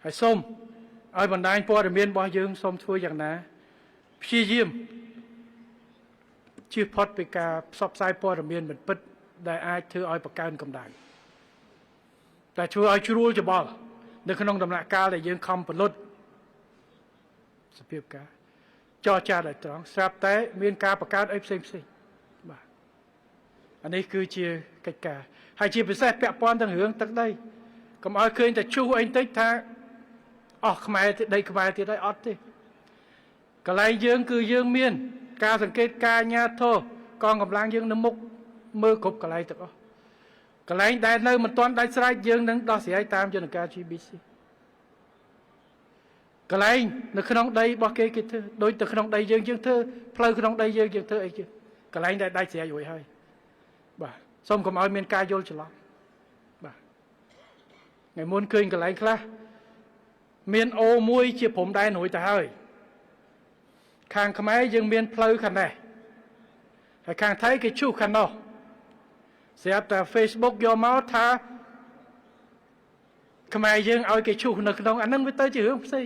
ហើយសូមឲ្យបណ្ដាញព័ត៌មានរបស់យើងសូមធ្វើយ៉ាងណាព្យាយាមជៀសផុតពីការផ្សព្វផ្សាយព័ត៌មានមិនពិតដែលអាចធ្វើឲ្យបង្កើនកម្ដៅតែជួយឲ្យជ្រួលច្បល់នៅក្នុងដំណាក់កាលដែលយើងខំផលិតសភាពការចរចាដោយត្រង់ស្រាប់តែមានការបង្កើតអីផ្សេងបាទអានេះគឺជាកិច្ចការហើយជាពិសេសពាក់ព័ន្ធទាំងរឿងទឹកដីកុំឲ្យឃើញតែជុះអីបន្តិចថាអស់ខ្មែរដីខ្មែរទៀតហើយអត់ទេកន្លែងយើងគឺយើងមានការសង្កេតការអាជ្ញាធរកងកម្លាំងយើងនៅមុខមើលគ្រប់កន្លែងទាំងអស់កន្លែងដែលនៅមិនទាន់ដាច់ស្រេចយើងនឹងដោះស្រាយតាមយន្តការ GBC កន្លែងនៅក្នុងដីរបស់គេធ្វើដូចទៅក្នុងដីយើងធ្វើផ្លូវក្នុងដីយើងធ្វើអីជាកន្លែងដែលដាច់ស្រេចរួចហើយបាទសូមកុំឲ្យមានការយល់ច្រឡំបាទថ្ងៃមុនឃើញកន្លែងខ្លះមានអូមួយជាព្រំដែនរួចទៅហើយខាងខ្មែរយើងមានផ្លូវខាងនេះហើយខាងថៃគេឈូសខាងនោះស្រាប់តែ Facebook យកមកថាខ្មែរយើងឲ្យគេឈូសនៅក្នុងអានឹងវាទៅជារឿងផ្សេង